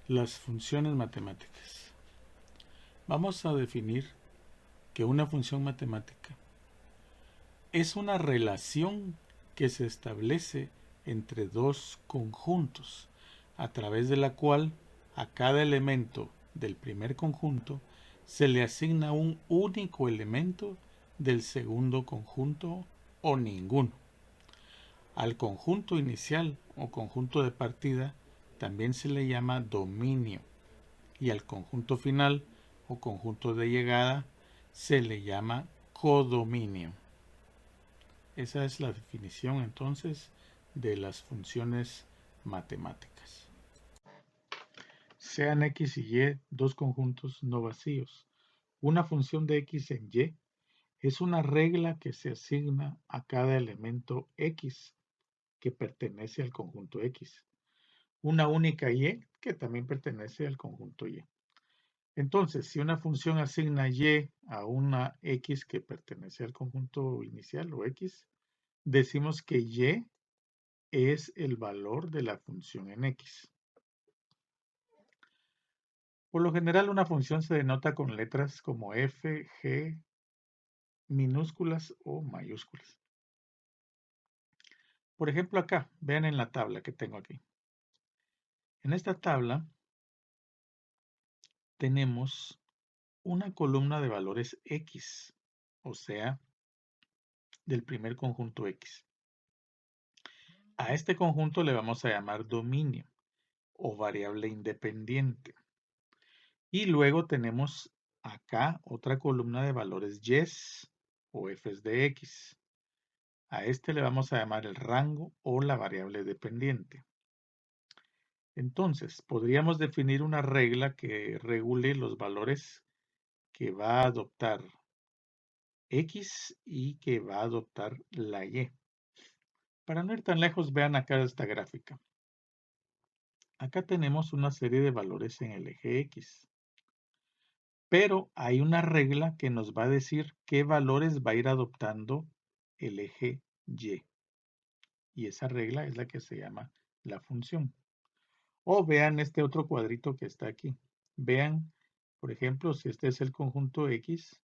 Las funciones matemáticas. Vamos a definir que una función matemática es una relación que se establece entre dos conjuntos, a través de la cual a cada elemento del primer conjunto se le asigna un único elemento del segundo conjunto o ninguno. Al conjunto inicial o conjunto de partida también se le llama dominio, y al conjunto final o conjunto de llegada se le llama codominio. Esa es la definición entonces de las funciones matemáticas. Sean x y y dos conjuntos no vacíos. Una función de x en y es una regla que se asigna a cada elemento x que pertenece al conjunto x. Una única y que también pertenece al conjunto y. Entonces, si una función asigna y a una x que pertenece al conjunto inicial o x, decimos que y es el valor de la función en x. Por lo general, una función se denota con letras como f, g, minúsculas o mayúsculas. Por ejemplo, acá, vean en la tabla que tengo aquí. En esta tabla tenemos una columna de valores x, o sea, del primer conjunto x. A este conjunto le vamos a llamar dominio o variable independiente. Y luego tenemos acá otra columna de valores y o f's de x. A este le vamos a llamar el rango o la variable dependiente. Entonces, podríamos definir una regla que regule los valores que va a adoptar x y que va a adoptar la y. Para no ir tan lejos, vean acá esta gráfica. Acá tenemos una serie de valores en el eje x. Pero hay una regla que nos va a decir qué valores va a ir adoptando el eje y. Y esa regla es la que se llama la función. O vean este otro cuadrito que está aquí. Vean, por ejemplo, si este es el conjunto X,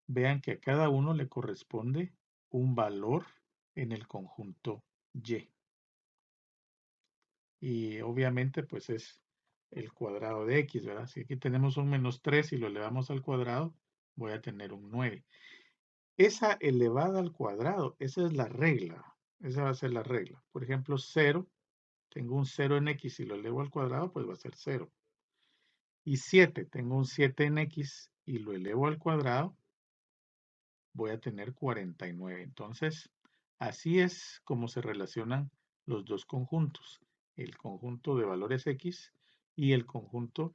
vean que a cada uno le corresponde un valor en el conjunto Y. Y obviamente pues es el cuadrado de X, ¿verdad? Si aquí tenemos un -3 y lo elevamos al cuadrado, voy a tener un 9. Esa elevada al cuadrado, esa es la regla. Esa va a ser la regla. Por ejemplo, 0, tengo un 0 en X y lo elevo al cuadrado, pues va a ser 0. Y 7, tengo un 7 en X y lo elevo al cuadrado, voy a tener 49. Entonces, así es como se relacionan los dos conjuntos. El conjunto de valores X y el conjunto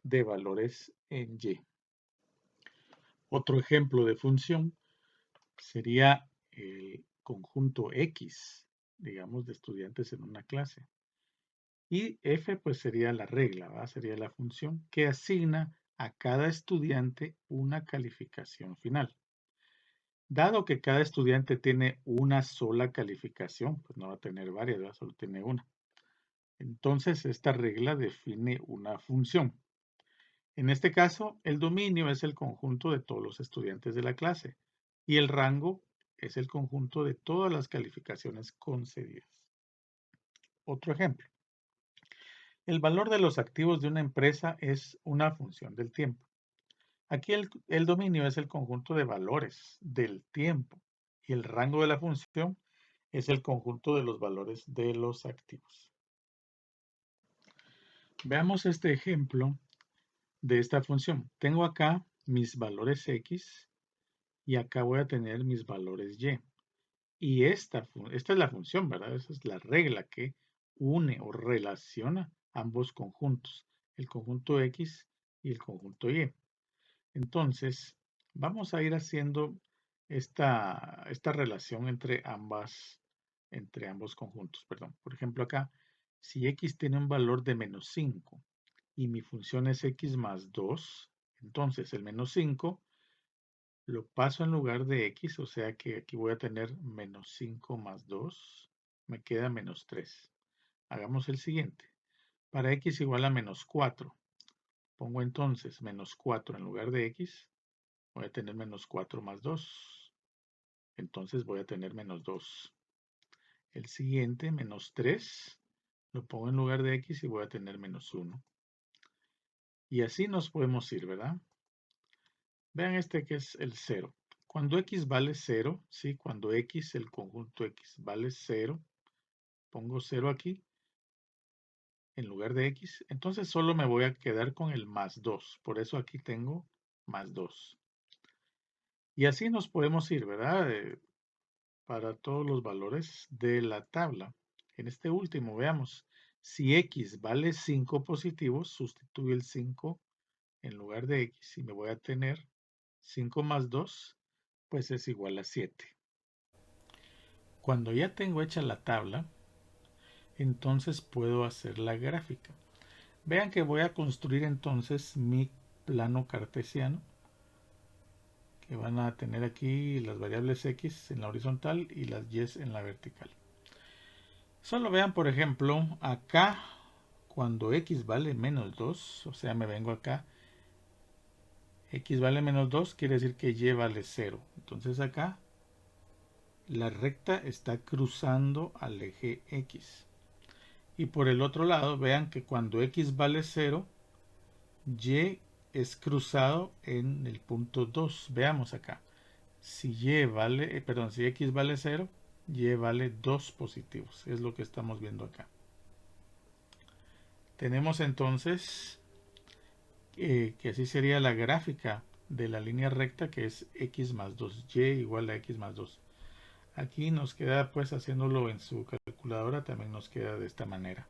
de valores en Y. Otro ejemplo de función sería el conjunto X, digamos, de estudiantes en una clase. Y f pues sería la regla, ¿verdad? Sería la función que asigna a cada estudiante una calificación final. Dado que cada estudiante tiene una sola calificación, pues no va a tener varias, ¿verdad? Solo tiene una. Entonces esta regla define una función. En este caso, el dominio es el conjunto de todos los estudiantes de la clase y el rango es el conjunto de todas las calificaciones concedidas. Otro ejemplo. El valor de los activos de una empresa es una función del tiempo. Aquí el dominio es el conjunto de valores del tiempo y el rango de la función es el conjunto de los valores de los activos. Veamos este ejemplo de esta función. Tengo acá mis valores x y acá voy a tener mis valores y. Y esta es la función, ¿verdad? Esa es la regla que une o relaciona ambos conjuntos, el conjunto X y el conjunto Y. Entonces, vamos a ir haciendo esta relación entre ambos conjuntos. Perdón. Por ejemplo, acá, si X tiene un valor de -5 y mi función es X más 2, entonces el -5 lo paso en lugar de X, o sea que aquí voy a tener -5 más 2, me queda -3. Hagamos el siguiente. para x igual a menos 4. Pongo entonces menos 4 en lugar de x, voy a tener menos 4 más 2. Entonces voy a tener menos 2. El siguiente, menos 3, lo pongo en lugar de x y voy a tener menos 1. Y así nos podemos ir, ¿verdad? Vean este que es el 0. Cuando x vale 0, ¿sí? Cuando x, el conjunto x, vale 0, pongo 0 aquí en lugar de x, entonces solo me voy a quedar con el más 2. Por eso aquí tengo más 2. Y así nos podemos ir, ¿verdad? Para todos los valores de la tabla. En este último, veamos, si x vale 5 positivos, sustituyo el 5 en lugar de x y me voy a tener 5 más 2, pues es igual a 7. Cuando ya tengo hecha la tabla, entonces puedo hacer la gráfica. Vean que voy a construir entonces mi plano cartesiano, que van a tener aquí las variables x en la horizontal y las y en la vertical. Solo vean, por ejemplo, acá, cuando x vale menos 2, o sea, me vengo acá, x vale menos 2, quiere decir que y vale 0. Entonces acá, la recta está cruzando al eje x. Y por el otro lado, vean que cuando x vale 0, y es cruzado en el punto 2. Veamos acá. Si si x vale 0, y vale 2 positivos. Es lo que estamos viendo acá. Tenemos entonces que así sería la gráfica de la línea recta, que es x más 2, y igual a x más 2. Aquí nos queda, pues haciéndolo en su calculadora, también nos queda de esta manera.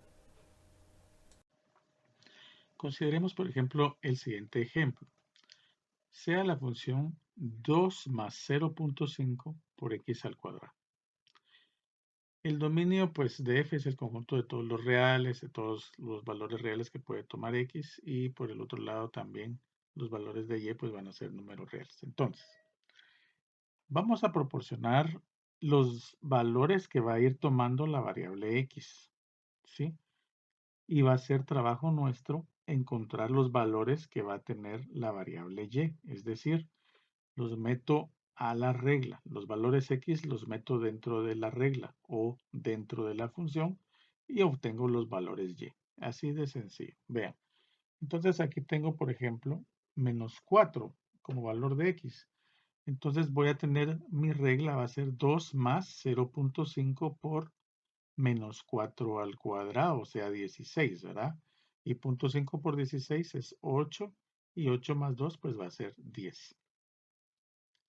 Consideremos, por ejemplo, el siguiente ejemplo. Sea la función 2 más 0.5 por x al cuadrado. El dominio, pues, de f es el conjunto de todos los reales, de todos los valores reales que puede tomar x, y por el otro lado también los valores de y, pues, van a ser números reales. Entonces, vamos a proporcionar los valores que va a ir tomando la variable x, ¿sí? Y va a ser trabajo nuestro encontrar los valores que va a tener la variable y, es decir, los meto a la regla. Los valores x los meto dentro de la regla o dentro de la función y obtengo los valores y. Así de sencillo. Vean. Entonces aquí tengo, por ejemplo, menos 4 como valor de x. Entonces voy a tener, mi regla va a ser 2 más 0.5 por menos 4 al cuadrado, o sea, 16, ¿verdad? Y 0.5 por 16 es 8, y 8 más 2 pues va a ser 10.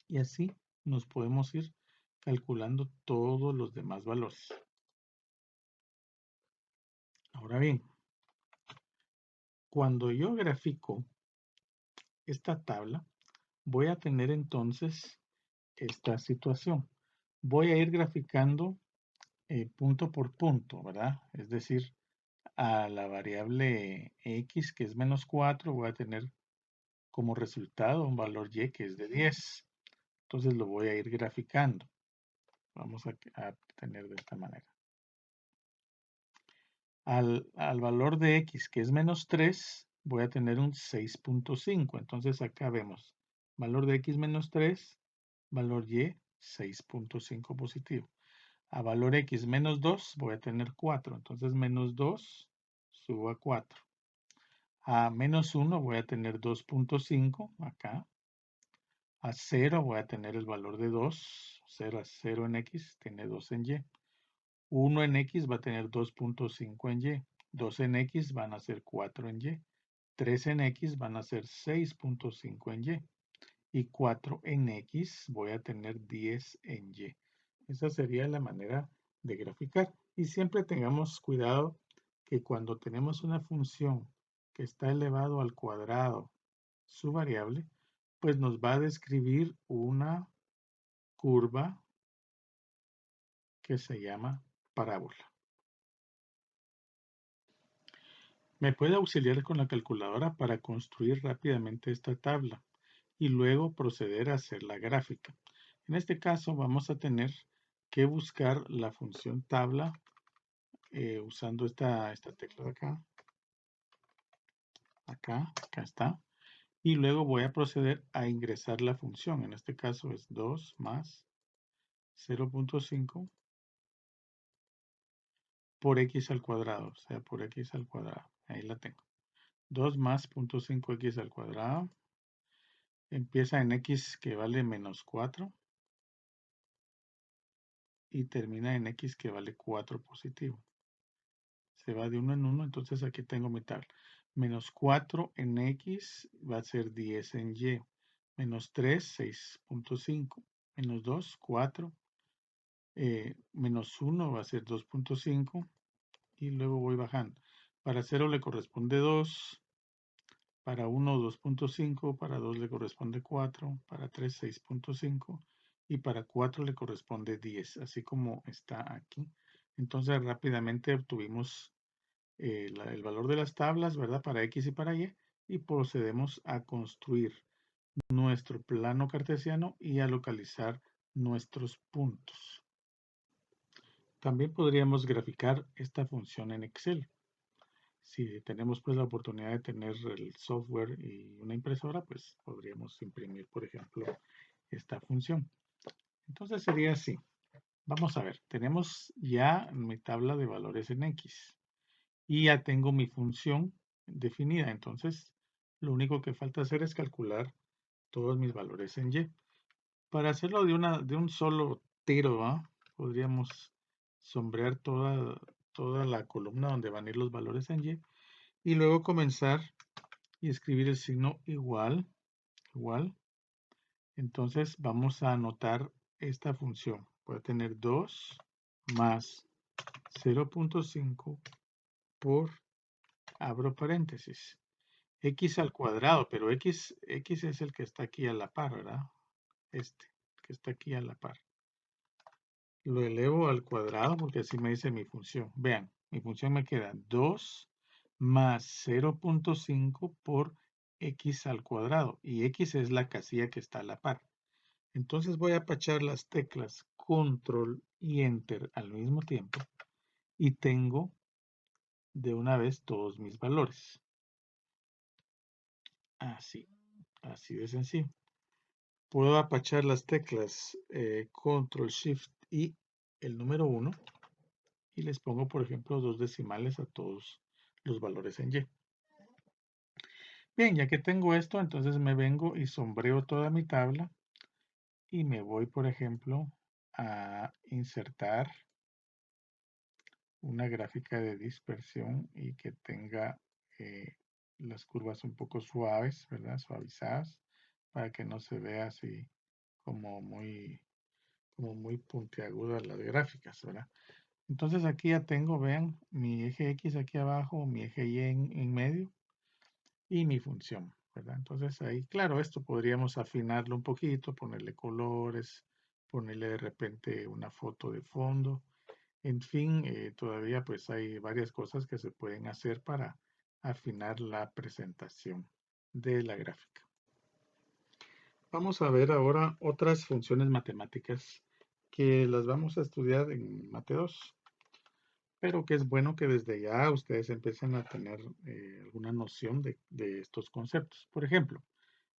Y así nos podemos ir calculando todos los demás valores. Ahora bien, cuando yo grafico esta tabla, voy a tener entonces esta situación. Voy a ir graficando punto por punto, ¿verdad? Es decir, a la variable x, que es menos 4, voy a tener como resultado un valor y que es de 10. Entonces lo voy a ir graficando. Vamos a tener de esta manera. Al valor de x, que es menos 3, voy a tener un 6.5. Entonces acá vemos valor de x menos 3, valor y 6.5 positivo. A valor x menos 2 voy a tener 4. Entonces menos 2 subo a 4. A menos 1 voy a tener 2.5 acá. A 0 voy a tener el valor de 2. 0 a 0 en x tiene 2 en y. 1 en x va a tener 2.5 en y. 2 en x van a ser 4 en y. 3 en x van a ser 6.5 en y. Y 4 en x voy a tener 10 en y. Esa sería la manera de graficar. Y siempre tengamos cuidado que cuando tenemos una función que está elevado al cuadrado su variable, pues nos va a describir una curva que se llama parábola. Me puede auxiliar con la calculadora para construir rápidamente esta tabla y luego proceder a hacer la gráfica. En este caso vamos a tener que buscar la función tabla usando esta tecla de acá. acá está. Y luego voy a proceder a ingresar la función. En este caso es 2 más 0.5 por x al cuadrado, o sea, por x al cuadrado. Ahí la tengo. 2 más 0.5x al cuadrado. Empieza en x que vale menos 4 y termina en x que vale 4 positivo. Se va de 1 en 1, entonces aquí tengo mi tabla. Menos 4 en x va a ser 10 en y. Menos 3, 6.5. Menos 2, 4. Menos 1 va a ser 2.5. Y luego voy bajando. Para 0 le corresponde 2. Para 1, 2.5. Para 2 le corresponde 4. Para 3, 6.5. Y para 4 le corresponde 10. Así como está aquí. Entonces rápidamente obtuvimos el valor de las tablas, ¿verdad? Para X y para y procedemos a construir nuestro plano cartesiano y a localizar nuestros puntos. También podríamos graficar esta función en Excel. Si tenemos pues la oportunidad de tener el software y una impresora, pues podríamos imprimir, por ejemplo, esta función. Entonces sería así. Vamos a ver, tenemos ya mi tabla de valores en X. Y ya tengo mi función definida. Entonces, lo único que falta hacer es calcular todos mis valores en Y. Para hacerlo de un solo tiro, podríamos sombrear toda la columna donde van a ir los valores en y luego comenzar y escribir el signo igual. Entonces, vamos a anotar esta función. Voy a tener 2 más 0.5 por, abro paréntesis, x al cuadrado, pero x es el que está aquí a la par, ¿verdad? Este, que está aquí a la par. Lo elevo al cuadrado porque así me dice mi función. Vean, mi función me queda 2 más 0.5 por x al cuadrado. Y x es la casilla que está a la par. Entonces voy a apachar las teclas Control y Enter al mismo tiempo. Y tengo de una vez todos mis valores. Así de sencillo. Puedo apachar las teclas Control Shift y el número 1 y les pongo, por ejemplo, 2 decimales a todos los valores en Y. Bien, ya que tengo esto, entonces me vengo y sombreo toda mi tabla y me voy, por ejemplo, a insertar una gráfica de dispersión y que tenga las curvas un poco suaves, ¿verdad? Suavizadas, para que no se vea así como muy puntiagudas las gráficas, ¿verdad? Entonces aquí ya tengo, vean, mi eje X aquí abajo, mi eje Y en medio y mi función, ¿verdad? Entonces ahí, claro, esto podríamos afinarlo un poquito, ponerle colores, ponerle de repente una foto de fondo. En fin, todavía pues hay varias cosas que se pueden hacer para afinar la presentación de la gráfica. Vamos a ver ahora otras funciones matemáticas que las vamos a estudiar en Mate 2, pero que es bueno que desde ya ustedes empiecen a tener alguna noción de estos conceptos. Por ejemplo,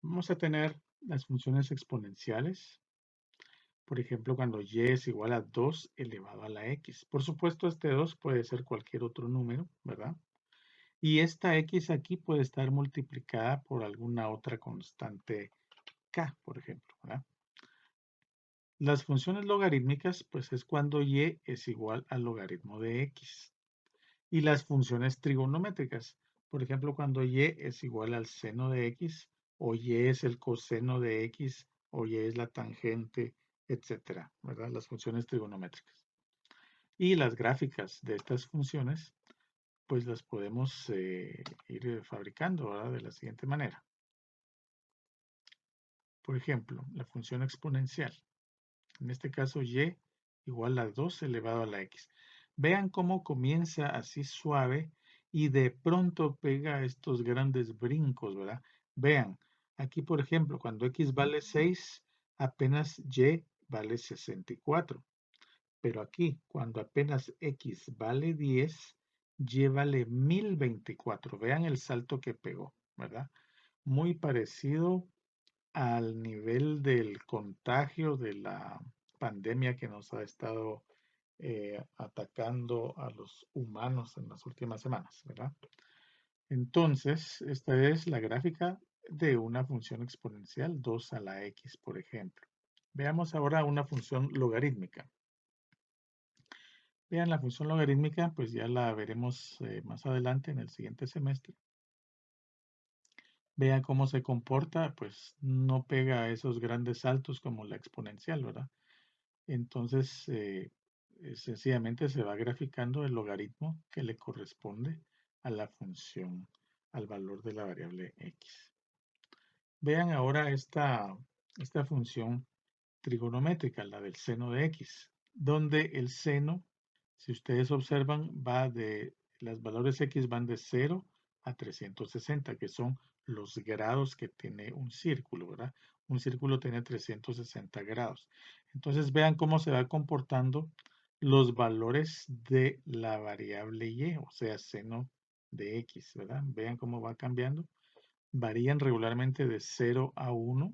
vamos a tener las funciones exponenciales. Por ejemplo, cuando y es igual a 2 elevado a la x. Por supuesto, este 2 puede ser cualquier otro número, ¿verdad? Y esta x aquí puede estar multiplicada por alguna otra constante k, por ejemplo, ¿verdad? Las funciones logarítmicas, pues es cuando y es igual al logaritmo de x. Y las funciones trigonométricas, por ejemplo, cuando y es igual al seno de x, o y es el coseno de x, o y es la tangente, etcétera, ¿verdad? Las funciones trigonométricas. Y las gráficas de estas funciones, pues las podemos ir fabricando, ¿verdad? De la siguiente manera. Por ejemplo, la función exponencial. En este caso, y igual a 2 elevado a la x. Vean cómo comienza así suave y de pronto pega estos grandes brincos, ¿verdad? Vean, aquí por ejemplo, cuando x vale 6, apenas y vale 64. Pero aquí, cuando apenas x vale 10, y vale 1024. Vean el salto que pegó. ¿verdad? Muy parecido al nivel del contagio de la pandemia que nos ha estado atacando a los humanos en las últimas semanas, ¿verdad? Entonces, esta es la gráfica de una función exponencial 2 a la x, por ejemplo. Veamos ahora una función logarítmica. Vean, la función logarítmica, pues ya la veremos más adelante en el siguiente semestre. Vean cómo se comporta, pues no pega a esos grandes saltos como la exponencial, ¿verdad? Entonces, sencillamente se va graficando el logaritmo que le corresponde a la función, al valor de la variable x. Vean ahora esta función trigonométrica, la del seno de x, donde el seno, si ustedes observan, los valores x van de 0 a 360, que son los grados que tiene un círculo, ¿verdad? Un círculo tiene 360 grados. Entonces vean cómo se va comportando los valores de la variable y, o sea, seno de x, ¿verdad? Vean cómo va cambiando. Varían regularmente de 0 a 1,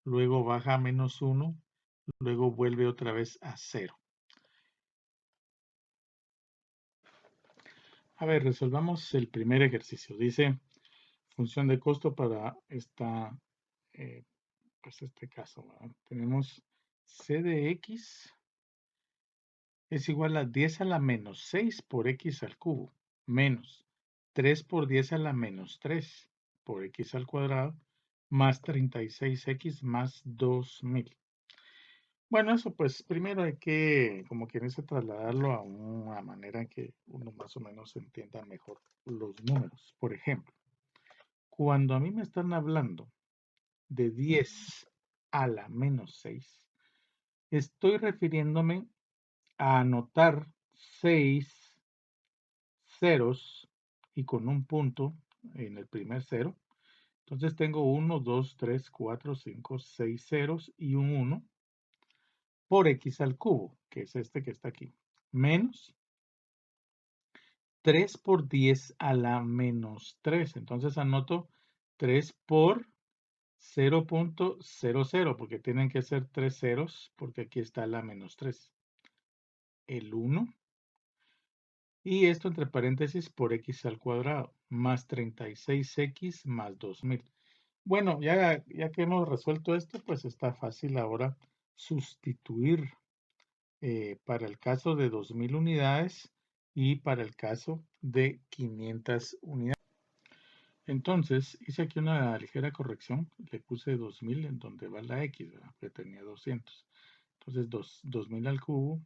luego baja a -1, luego vuelve otra vez a 0. A ver, resolvamos el primer ejercicio. Dice, función de costo para pues este caso, ¿verdad? Tenemos c de x es igual a 10 a la menos 6 por x al cubo, menos 3 por 10 a la menos 3 por x al cuadrado, más 36x más 2000. Bueno, eso pues primero hay que, como quien dice, trasladarlo a una manera en que uno más o menos entienda mejor los números. Por ejemplo, cuando a mí me están hablando de 10 a la menos 6, estoy refiriéndome a anotar 6 ceros y con un punto en el primer cero. Entonces tengo 1, 2, 3, 4, 5, 6 ceros y un 1 por x al cubo, que es este que está aquí, menos 3 por 10 a la menos 3. Entonces anoto 3 por 0.00, porque tienen que ser 3 ceros, porque aquí está la menos 3. El 1. Y esto entre paréntesis por x al cuadrado, más 36x más 2000. Bueno, ya que hemos resuelto esto, pues está fácil ahora sustituir para el caso de 2000 unidades y para el caso de 500 unidades. Entonces, hice aquí una ligera corrección. Le puse 2000 en donde va la x, ¿verdad? Que tenía 200. Entonces, 2000 al cubo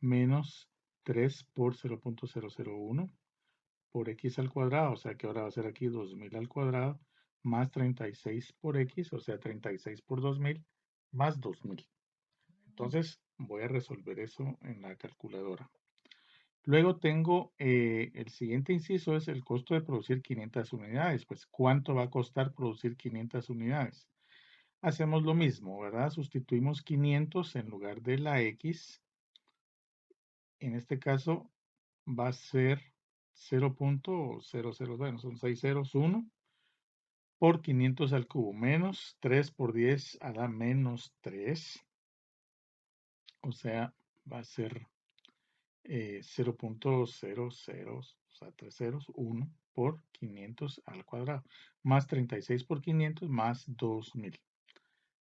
menos 3 por 0.001 por x al cuadrado. O sea que ahora va a ser aquí 2000 al cuadrado más 36 por x, o sea 36 por 2000 más 2000. Entonces, voy a resolver eso en la calculadora. Luego tengo el siguiente inciso, es el costo de producir 500 unidades. Pues, ¿cuánto va a costar producir 500 unidades? Hacemos lo mismo, ¿verdad? Sustituimos 500 en lugar de la x. En este caso va a ser 0.00, bueno, son 6 ceros, 1 por 500 al cubo, menos 3 por 10 a la menos 3. O sea, va a ser 0.00, o sea, 3 ceros, 1 por 500 al cuadrado, más 36 por 500 más 2000.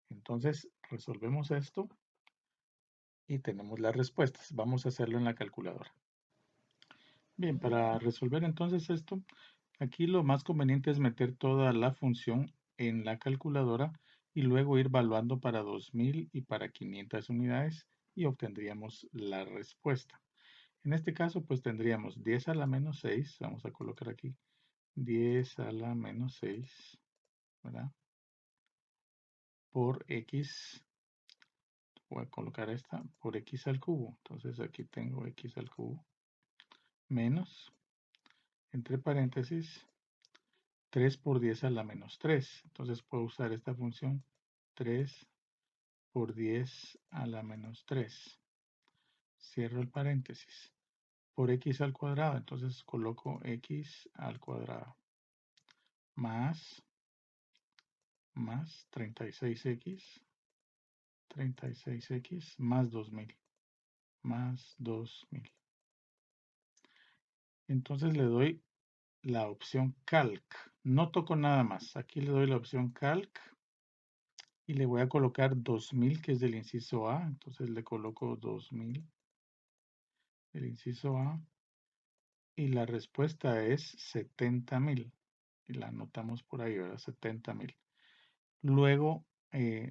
Entonces, resolvemos esto y tenemos las respuestas. Vamos a hacerlo en la calculadora. Bien, para resolver entonces esto, aquí lo más conveniente es meter toda la función en la calculadora y luego ir evaluando para 2000 y para 500 unidades y obtendríamos la respuesta. En este caso, pues tendríamos 10 a la menos 6, vamos a colocar aquí 10 a la menos 6, ¿verdad? Por x, voy a colocar esta, por x al cubo. Entonces aquí tengo x al cubo, menos, entre paréntesis, 3 por 10 a la menos 3. Entonces puedo usar esta función, 3 por 10 a la menos 3. Cierro el paréntesis. Por x al cuadrado, entonces coloco x al cuadrado más 36x más 2000. Más 2000. Entonces le doy la opción Calc. No toco nada más. Aquí le doy la opción Calc y le voy a colocar 2000, que es del inciso A. Entonces le coloco 2000 del inciso A y la respuesta es 70.000. Y la anotamos por ahí, ¿verdad? 70.000. Luego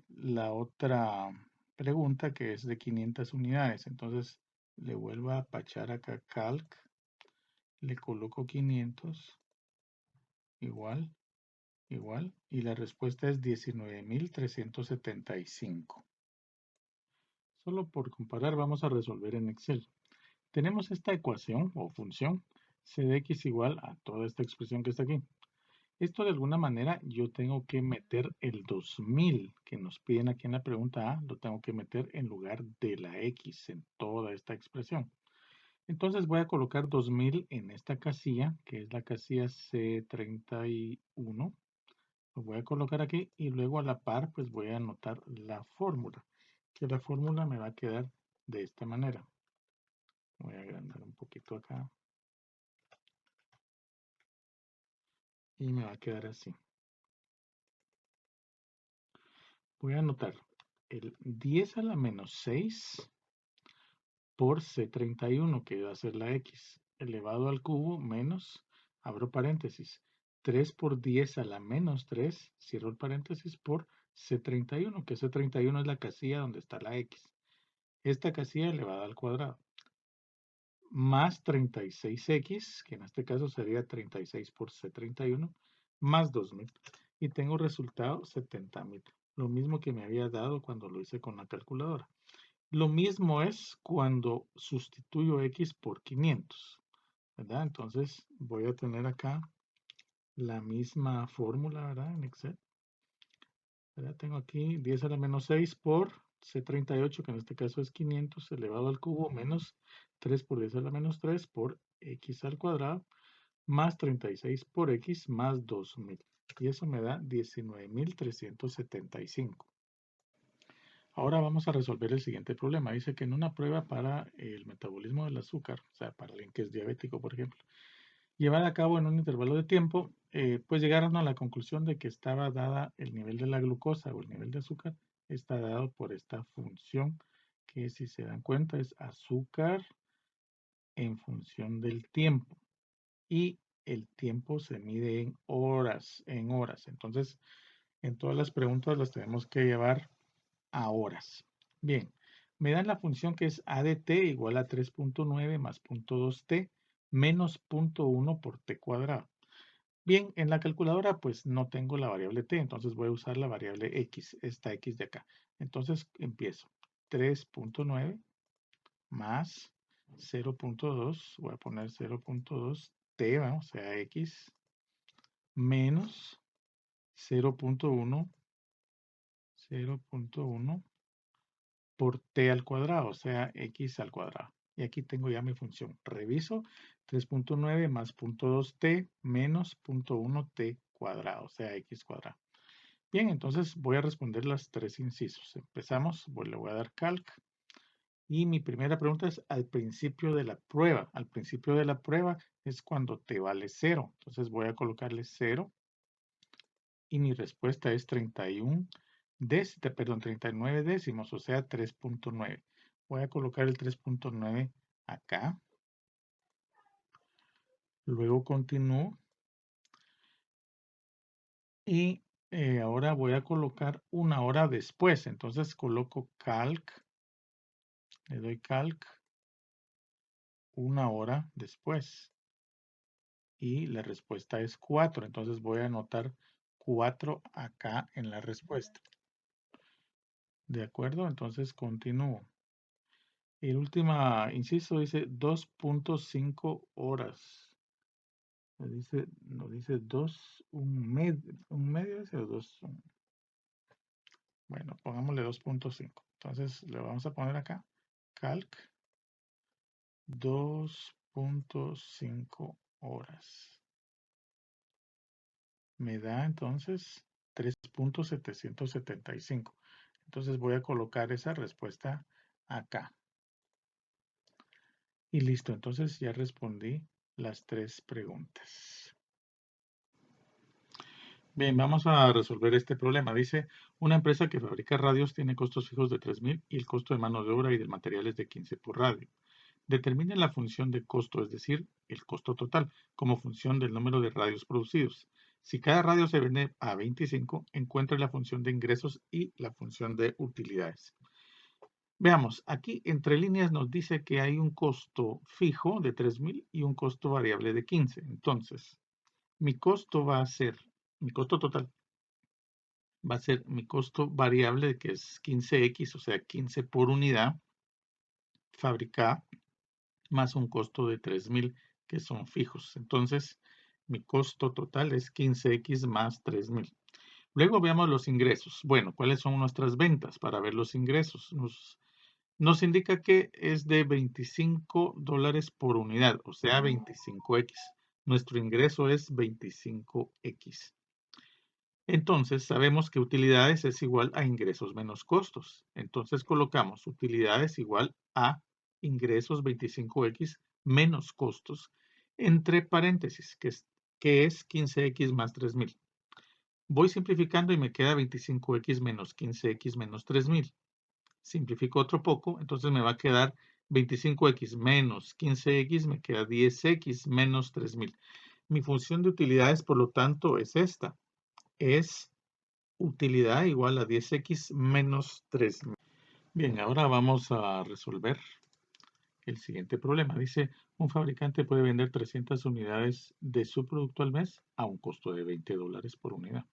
la otra pregunta, que es de 500 unidades. Entonces le vuelvo a pachar acá Calc, le coloco 500, igual, igual, y la respuesta es 19.375. Solo por comparar vamos a resolver en Excel. Tenemos esta ecuación o función c de x igual a toda esta expresión que está aquí. Esto de alguna manera yo tengo que meter el 2000 que nos piden aquí en la pregunta A, lo tengo que meter en lugar de la X en toda esta expresión. Entonces voy a colocar 2000 en esta casilla, que es la casilla C31. Lo voy a colocar aquí y luego a la par pues voy a anotar la fórmula, que la fórmula me va a quedar de esta manera. Voy a agrandar un poquito acá. Y me va a quedar así. Voy a anotar el 10 a la menos 6 por C31, que va a ser la X, elevado al cubo menos, abro paréntesis, 3 por 10 a la menos 3, cierro el paréntesis, por C31, que C31 es la casilla donde está la X. Esta casilla elevada al cuadrado. Más 36x, que en este caso sería 36 por C31, más 2000. Y tengo resultado 70.000. Lo mismo que me había dado cuando lo hice con la calculadora. Lo mismo es cuando sustituyo x por 500, ¿verdad? Entonces voy a tener acá la misma fórmula, ¿verdad? En Excel. ¿Verdad? Tengo aquí 10 a la menos 6 por C38, que en este caso es 500 elevado al cubo, menos 3 por 10 a la menos 3 por x al cuadrado, más 36 por x más 2000. Y eso me da 19.375. Ahora vamos a resolver el siguiente problema. Dice que en una prueba para el metabolismo del azúcar, o sea, para alguien que es diabético, por ejemplo, llevada a cabo en un intervalo de tiempo, pues llegaron a la conclusión de que estaba dada el nivel de la glucosa o el nivel de azúcar, está dado por esta función que, si se dan cuenta, es azúcar en función del tiempo. Y el tiempo se mide en horas, Entonces, en todas las preguntas las tenemos que llevar a horas. Bien, me dan la función que es a de t igual a 3.9 más 0.2t menos 0.1 por t cuadrado. Bien, en la calculadora pues no tengo la variable t, entonces voy a usar la variable x, esta x de acá. Entonces empiezo. 3.9 más 0.2, voy a poner 0.2 t, o sea, x, menos 0.1 por t al cuadrado, o sea, x al cuadrado. Y aquí tengo ya mi función. Reviso 3.9 más 0.2t menos 0.1t cuadrado, o sea, x cuadrado. Bien, entonces voy a responder las tres incisos. Empezamos, le voy a dar calc. Y mi primera pregunta es al principio de la prueba. Al principio de la prueba es cuando t vale 0. Entonces voy a colocarle 0. Y mi respuesta es 39 décimos, o sea, 3.9. Voy a colocar el 3.9 acá. Luego continúo. Y ahora voy a colocar una hora después. Entonces coloco calc. Le doy calc una hora después. Y la respuesta es 4. Entonces voy a anotar 4 acá en la respuesta. ¿De acuerdo? Entonces continúo. El último inciso dice 2.5 horas. Nos dice 2, un medio, dice 2. Bueno, pongámosle 2.5. Entonces le vamos a poner acá, calc, 2.5 horas. me da entonces 3.775. Entonces voy a colocar esa respuesta acá. Y listo, entonces ya respondí las 3 preguntas. Bien, vamos a resolver este problema. Dice, una empresa que fabrica radios tiene costos fijos de 3.000 y el costo de mano de obra y del material es de 15 por radio. Determine la función de costo, es decir, el costo total, como función del número de radios producidos. Si cada radio se vende a 25, encuentre la función de ingresos y la función de utilidades. Veamos, aquí entre líneas nos dice que hay un costo fijo de 3.000 y un costo variable de 15. Entonces, mi costo va a ser, mi costo total va a ser mi costo variable, que es 15X, o sea, 15 por unidad fabricada, más un costo de 3.000, que son fijos. Entonces, mi costo total es 15X más 3.000. Luego veamos los ingresos. Bueno, ¿cuáles son nuestras ventas? Para ver los ingresos, nos indica que es de $25 por unidad, o sea, 25X. Nuestro ingreso es 25X. Entonces, sabemos que utilidades es igual a ingresos menos costos. Entonces, colocamos utilidades igual a ingresos 25X menos costos entre paréntesis, que es 15X más 3.000. Voy simplificando y me queda 25X menos 15X menos 3.000. Simplifico otro poco, entonces me va a quedar 25X menos 15X, me queda 10X menos 3.000. Mi función de utilidades, por lo tanto, es esta. Es utilidad igual a 10X menos 3.000. Bien, ahora vamos a resolver el siguiente problema. Dice, un fabricante puede vender 300 unidades de su producto al mes a un costo de $20 por unidad,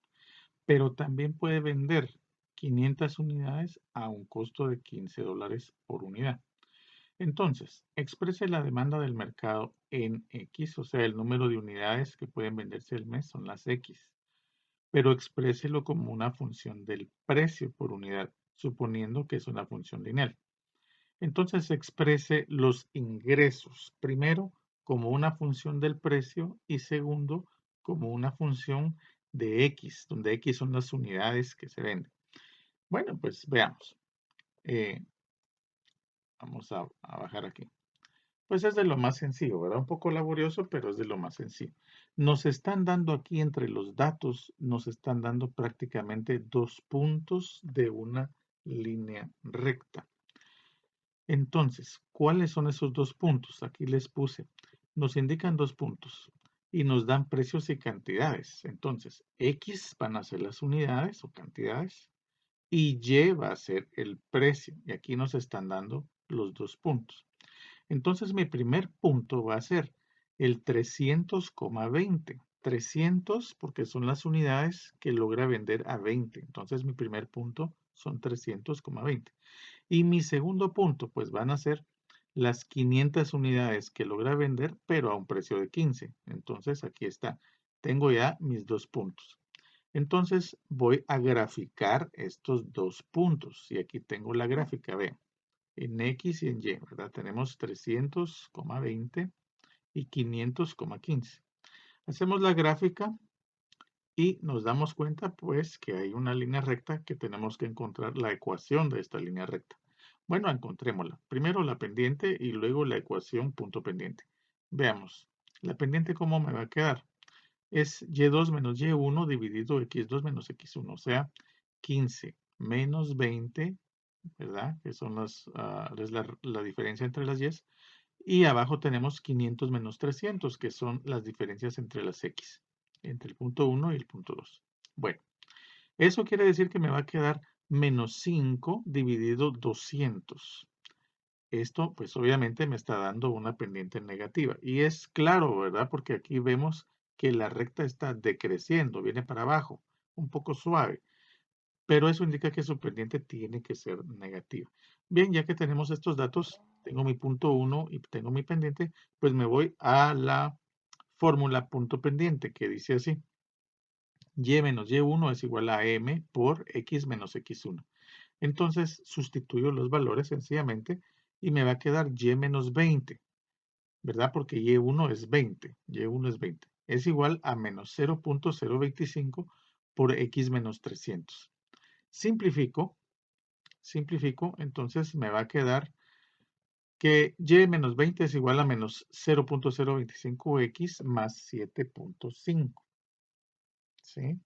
pero también puede vender 500 unidades a un costo de $15 por unidad. Entonces, exprese la demanda del mercado en X, o sea, el número de unidades que pueden venderse al mes son las X, pero expréselo como una función del precio por unidad, suponiendo que es una función lineal. Entonces, exprese los ingresos, primero, como una función del precio y segundo, como una función de X, donde X son las unidades que se venden. Bueno, pues veamos. Vamos a bajar aquí. Pues es de lo más sencillo, ¿verdad? Un poco laborioso, pero es de lo más sencillo. Nos están dando aquí entre los datos, nos están dando prácticamente 2 puntos de una línea recta. Entonces, ¿cuáles son esos 2 puntos? Aquí les puse. Nos indican 2 puntos y nos dan precios y cantidades. Entonces, X van a ser las unidades o cantidades y Y va a ser el precio. Y aquí nos están dando los 2 puntos. Entonces, mi primer punto va a ser el 300,20. 300 porque son las unidades que logra vender a 20. Entonces, mi primer punto son 300,20. Y mi segundo punto, pues van a ser las 500 unidades que logra vender, pero a un precio de 15. Entonces, aquí está. Tengo ya mis 2 puntos. Entonces, voy a graficar estos 2 puntos. Y aquí tengo la gráfica, vean. En X y en Y, ¿verdad? Tenemos 300,20 y 500,15. Hacemos la gráfica y nos damos cuenta, pues, que hay una línea recta que tenemos que encontrar la ecuación de esta línea recta. Bueno, encontrémosla. Primero la pendiente y luego la ecuación punto pendiente. Veamos. La pendiente, ¿cómo me va a quedar? Es Y2 menos Y1 dividido X2 menos X1, o sea, 15 menos 20, ¿verdad? Que son es la diferencia entre las Y's. Y abajo tenemos 500 menos 300, que son las diferencias entre las X, entre el punto 1 y el punto 2. Bueno, eso quiere decir que me va a quedar menos 5 dividido 200. Esto, pues obviamente me está dando una pendiente negativa. Y es claro, ¿verdad? Porque aquí vemos que la recta está decreciendo, viene para abajo, un poco suave. Pero eso indica que su pendiente tiene que ser negativa. Bien, ya que tenemos estos datos, tengo mi punto 1 y tengo mi pendiente, pues me voy a la fórmula punto pendiente que dice así. Y menos Y1 es igual a M por X menos X1. Entonces sustituyo los valores sencillamente y me va a quedar Y menos 20, ¿verdad? Porque Y1 es 20. Y1 es 20. es igual a menos 0.025 por x menos 300. Simplifico, entonces me va a quedar que y menos 20 es igual a menos 0.025x más 7.5. ¿Sí?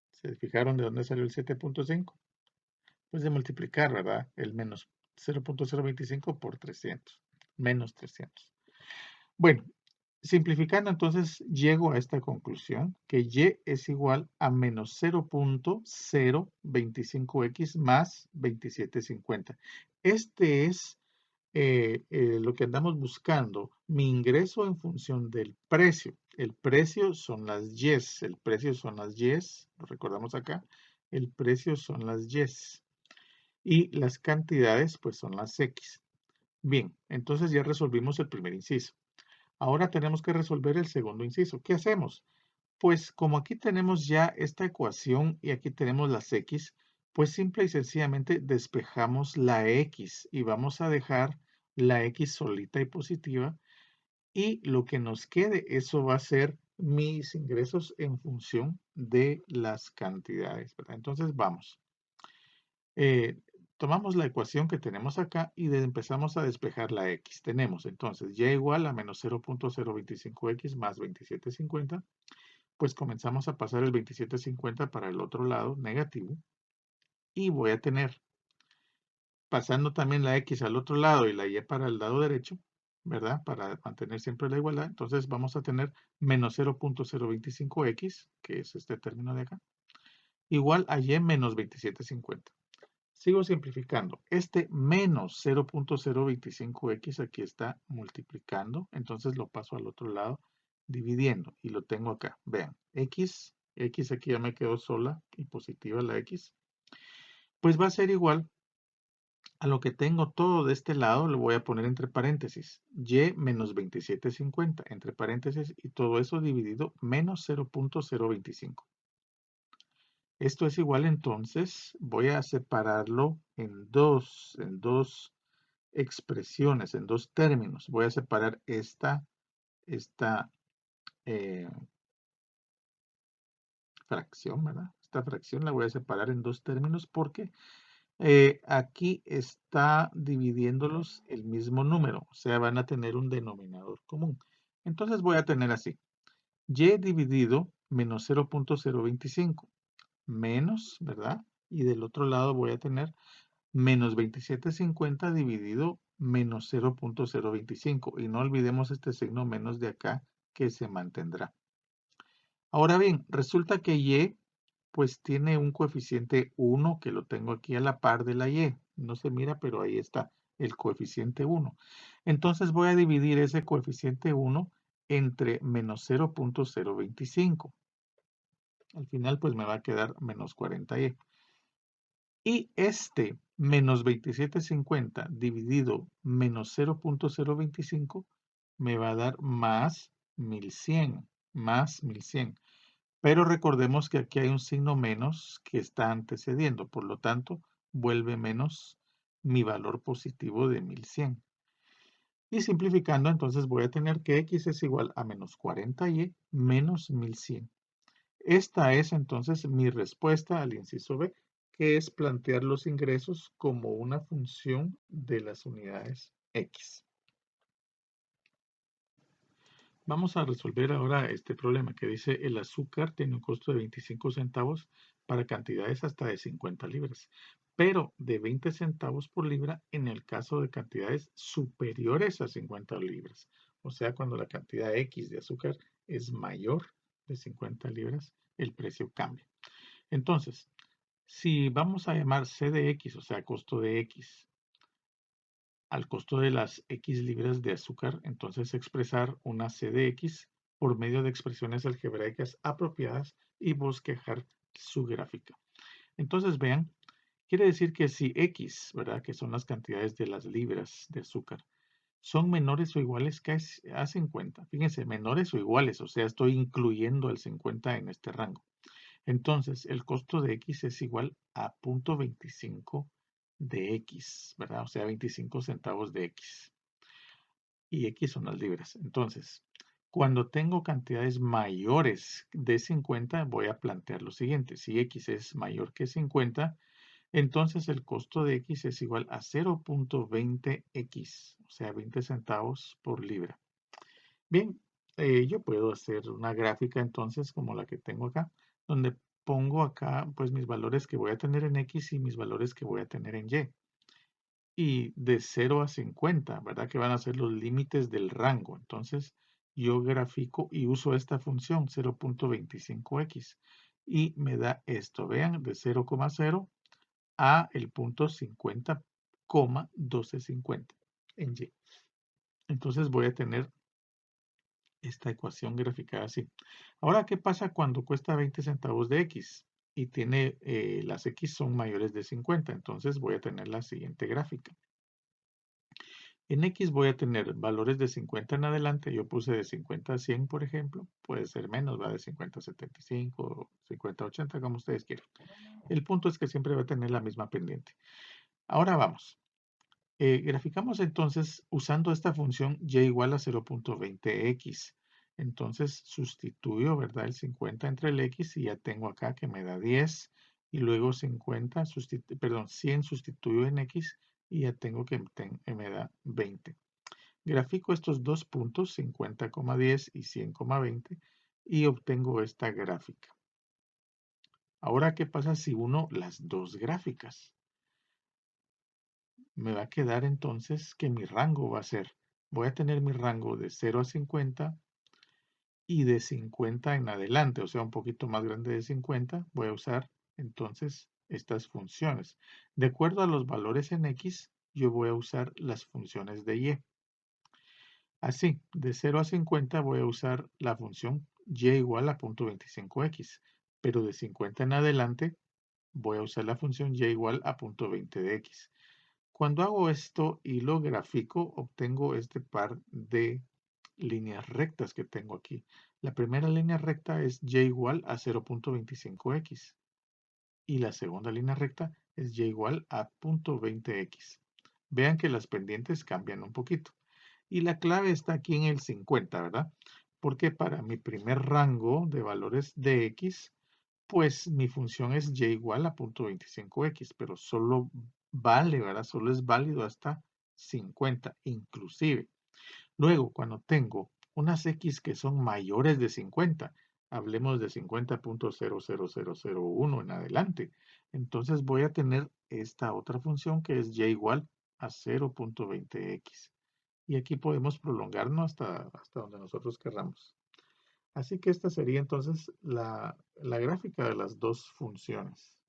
¿Se fijaron de dónde salió el 7.5? Pues de multiplicar, ¿verdad? El menos 0.025 por 300, menos 300. Bueno, simplificando entonces llego a esta conclusión, que y es igual a menos 0.025x más 2750. Este es lo que andamos buscando, mi ingreso en función del precio. El precio son las yes, el precio son las yes, lo recordamos acá, el precio son las yes. Y las cantidades, pues son las x. Bien, entonces ya resolvimos el primer inciso. Ahora tenemos que resolver el segundo inciso. ¿Qué hacemos? Pues como aquí tenemos ya esta ecuación y aquí tenemos las x, pues simple y sencillamente despejamos la x y vamos a dejar la x solita y positiva y lo que nos quede, eso va a ser mis ingresos en función de las cantidades, ¿verdad? Entonces vamos. Eh, tomamos la ecuación que tenemos acá y empezamos a despejar la x. Tenemos entonces y igual a menos 0.025x más 2750. Pues comenzamos a pasar el 2750 para el otro lado, negativo. Y voy a tener, pasando también la x al otro lado y la y para el lado derecho, ¿verdad? Para mantener siempre la igualdad. Entonces vamos a tener menos 0.025x, que es este término de acá, igual a y menos 2750. Sigo simplificando. Este menos 0.025x aquí está multiplicando. Entonces lo paso al otro lado dividiendo. Y lo tengo acá. Vean, x aquí ya me quedó sola y positiva la x. Pues va a ser igual a lo que tengo todo de este lado. Lo voy a poner entre paréntesis. Y menos 2750 entre paréntesis. Y todo eso dividido menos 0.025. Esto es igual entonces, voy a separarlo en dos expresiones, en dos términos. Voy a separar esta eh, fracción, ¿verdad? Esta fracción la voy a separar en dos términos porque aquí está dividiéndolos el mismo número, o sea, van a tener un denominador común. Entonces voy a tener así, y dividido menos 0.025 menos, ¿verdad? Y del otro lado voy a tener menos 2750 dividido menos 0.025. Y no olvidemos este signo menos de acá que se mantendrá. Ahora bien, resulta que y pues tiene un coeficiente 1 que lo tengo aquí a la par de la y. No se mira, pero ahí está el coeficiente 1. Entonces voy a dividir ese coeficiente 1 entre menos 0.025. Al final pues me va a quedar menos 40y. Y este menos 2750 dividido menos 0.025 me va a dar más 1100, más 1100. Pero recordemos que aquí hay un signo menos que está antecediendo, por lo tanto, vuelve menos mi valor positivo de 1100. Y simplificando, entonces voy a tener que x es igual a menos 40y menos 1100. Esta es entonces mi respuesta al inciso B, que es plantear los ingresos como una función de las unidades X. Vamos a resolver ahora este problema que dice el azúcar tiene un costo de 25 centavos para cantidades hasta de 50 libras, pero de 20 centavos por libra en el caso de cantidades superiores a 50 libras. O sea, cuando la cantidad X de azúcar es mayor de 50 libras, el precio cambia. Entonces, si vamos a llamar C de X, o sea, costo de X, al costo de las X libras de azúcar, entonces expresar una C de X por medio de expresiones algebraicas apropiadas y bosquejar su gráfica. Entonces, vean, quiere decir que si X, ¿verdad? Que son las cantidades de las libras de azúcar, son menores o iguales a 50. Fíjense, menores o iguales, o sea, estoy incluyendo el 50 en este rango. Entonces, el costo de X es igual a 0.25 de X, ¿verdad? O sea, 25 centavos de X. Y X son las libras. Entonces, Cuando tengo cantidades mayores de 50, voy a plantear lo siguiente. Si X es mayor que 50, entonces el costo de X es igual a 0.20X, o sea, 20 centavos por libra. Bien, yo puedo hacer una gráfica entonces como la que tengo acá, donde pongo acá pues mis valores que voy a tener en X y mis valores que voy a tener en Y. Y de 0 a 50, ¿verdad? Que van a ser los límites del rango. Entonces, yo grafico y uso esta función 0.25x y me da esto. Vean, de 0,0 a el punto 50,1250 en Y. Entonces voy a tener esta ecuación graficada así. Ahora, ¿qué pasa cuando cuesta 20 centavos de X? Y tiene, las X son mayores de 50. Entonces voy a tener la siguiente gráfica. En X voy a tener valores de 50 en adelante. Yo puse de 50 a 100, por ejemplo. Puede ser menos, va de 50 a 75, 50 a 80, como ustedes quieran. El punto es que siempre va a tener la misma pendiente. Ahora vamos. Graficamos entonces usando esta función y igual a 0.20x. Entonces sustituyo, ¿verdad? El 50 entre el x y ya tengo acá que me da 10. Y luego 100 sustituyo en x y ya tengo que me da 20. Grafico estos dos puntos, 50,10 y 100,20, y obtengo esta gráfica. Ahora, ¿qué pasa si uno las dos gráficas? Me va a quedar entonces que mi rango va a ser, voy a tener mi rango de 0 a 50 y de 50 en adelante, o sea, un poquito más grande de 50, voy a usar entonces estas funciones. De acuerdo a los valores en X, yo voy a usar las funciones de Y. Así, de 0 a 50 voy a usar la función y igual a 0.25x, pero de 50 en adelante voy a usar la función y igual a 0.20 de x. Cuando hago esto y lo grafico, obtengo este par de líneas rectas que tengo aquí. La primera línea recta es y igual a 0.25x y la segunda línea recta es y igual a 0.20x. Vean que las pendientes cambian un poquito. Y la clave está aquí en el 50, ¿verdad? Porque para mi primer rango de valores de x, pues mi función es y igual a 0.25x, pero solo vale, ¿verdad? Solo es válido hasta 50, inclusive. Luego, cuando tengo unas x que son mayores de 50, hablemos de 50.00001 en adelante, entonces voy a tener esta otra función que es y igual a 0.20x. Y aquí podemos prolongarnos hasta donde nosotros querramos. Así que esta sería entonces la gráfica de las dos funciones.